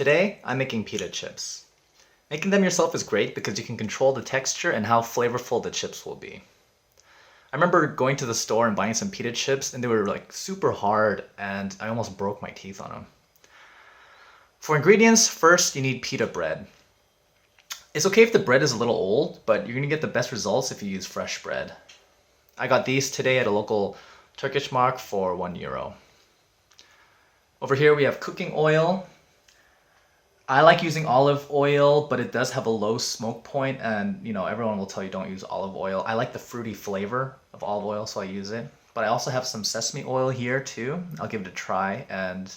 Today, I'm making pita chips. Making them yourself is great because you can control the texture and how flavorful the chips will be. I remember going to the store and buying some pita chips and they were like super hard and I almost broke my teeth on them. For ingredients, first you need pita bread. It's okay if the bread is a little old, but you're gonna get the best results if you use fresh bread. I got these today at a local Turkish market for €1. Over here we have cooking oil. I like using olive oil, but it does have a low smoke point and everyone will tell you don't use olive oil. I like the fruity flavor of olive oil, so I use it. But I also have some sesame oil here too. I'll give it a try and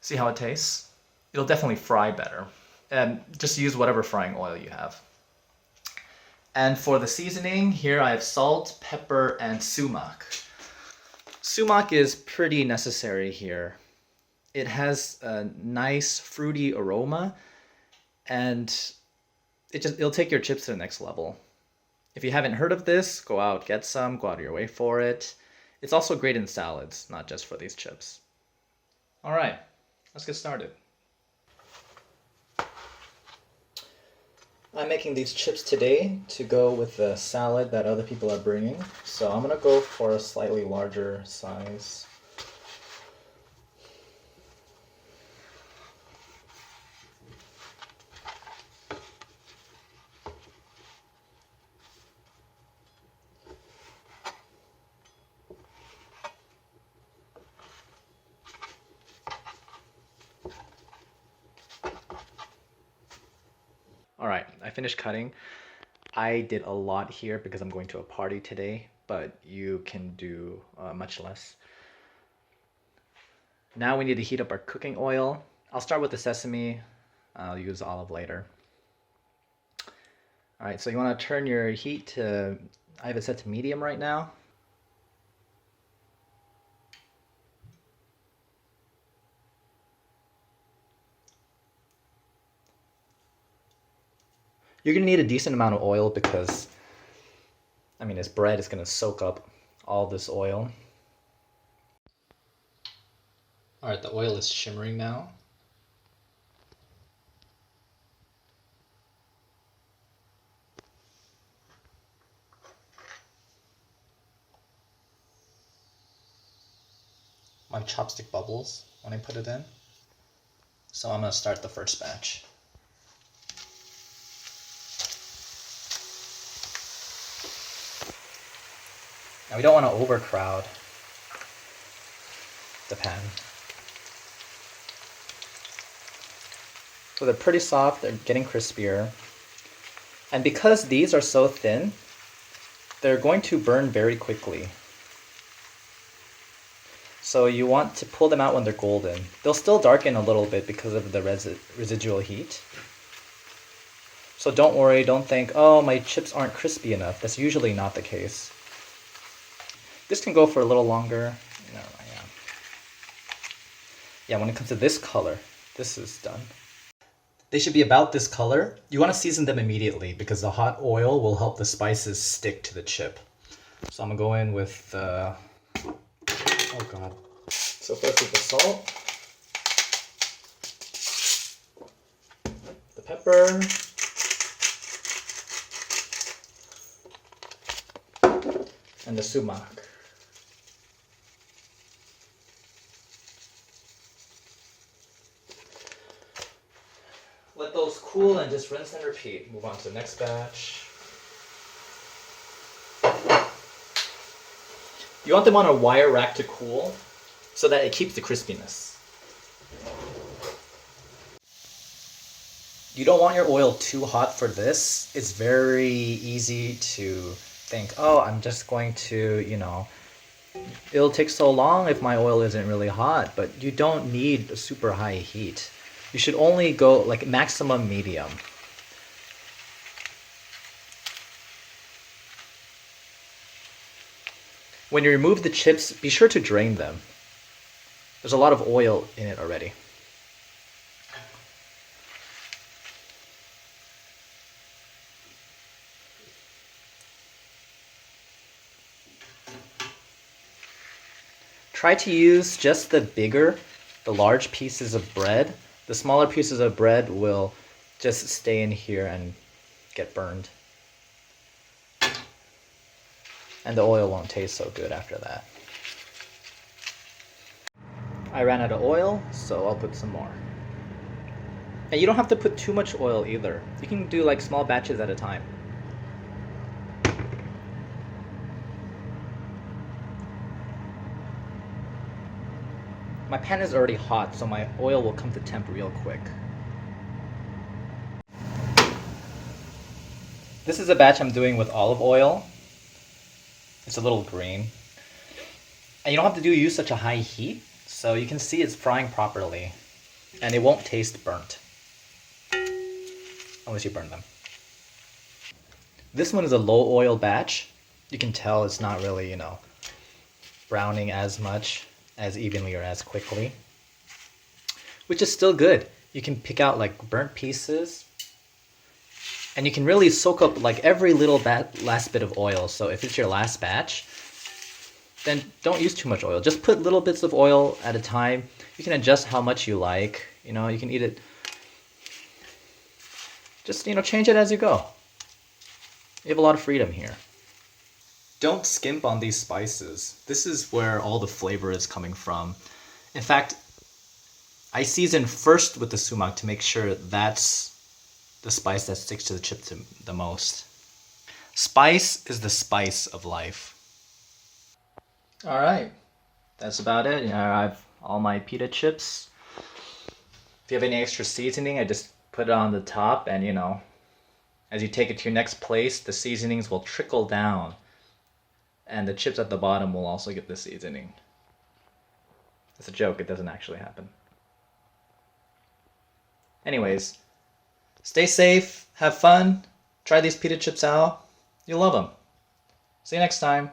see how it tastes. It'll definitely fry better. And just use whatever frying oil you have. And for the seasoning, here I have salt, pepper, and sumac. Sumac is pretty necessary here. It has a nice fruity aroma and it'll take your chips to the next level. If you haven't heard of this, go out, get some, go out of your way for it. It's also great in salads, not just for these chips. All right, let's get started. I'm making these chips today to go with the salad that other people are bringing. So I'm gonna go for a slightly larger size. Alright, I finished cutting. I did a lot here because I'm going to a party today, but you can do much less. Now we need to heat up our cooking oil. I'll start with the sesame. I'll use olive later. Alright, so you want to turn your heat to, I have it set to medium right now. You're going to need a decent amount of oil because, this bread is going to soak up all this oil. Alright, the oil is shimmering now. My chopstick bubbles when I put it in. So I'm going to start the first batch. Now we don't want to overcrowd the pan. So they're pretty soft, they're getting crispier. And because these are so thin, they're going to burn very quickly. So you want to pull them out when they're golden. They'll still darken a little bit because of the residual heat. So don't worry, don't think, oh, my chips aren't crispy enough. That's usually not the case. This can go for a little longer. Yeah, when it comes to this color, this is done. They should be about this color. You want to season them immediately because the hot oil will help the spices stick to the chip. So I'm going to go in with, oh god. So first with the salt, the pepper, and the sumac. Let those cool and just rinse and repeat. Move on to the next batch. You want them on a wire rack to cool so that it keeps the crispiness. You don't want your oil too hot for this. It's very easy to think, oh, I'm just going to, it'll take so long if my oil isn't really hot, but you don't need a super high heat. You should only go like maximum medium. When you remove the chips, be sure to drain them. There's a lot of oil in it already. Try to use just the large pieces of bread The smaller pieces of bread will just stay in here and get burned. And the oil won't taste so good after that. I ran out of oil, so I'll put some more. And you don't have to put too much oil either. You can do like small batches at a time. My pan is already hot, so my oil will come to temp real quick. This is a batch I'm doing with olive oil. It's a little green. And you don't have to use such a high heat, so you can see it's frying properly. And it won't taste burnt. Unless you burn them. This one is a low oil batch. You can tell it's not really, browning as much, as evenly or as quickly. Which is still good. You can pick out like burnt pieces. And you can really soak up like every little last bit of oil. So if it's your last batch, then don't use too much oil. Just put little bits of oil at a time. You can adjust how much you like. You can eat it. Just, change it as you go. You have a lot of freedom here. Don't skimp on these spices. This is where all the flavor is coming from. In fact, I season first with the sumac to make sure that's the spice that sticks to the chip the most. Spice is the spice of life. All right, that's about it. I have all my pita chips. If you have any extra seasoning, I just put it on the top, and as you take it to your next place, the seasonings will trickle down, and the chips at the bottom will also get the seasoning. It's a joke, it doesn't actually happen. Anyways, stay safe, have fun, try these pita chips out. You'll love them. See you next time.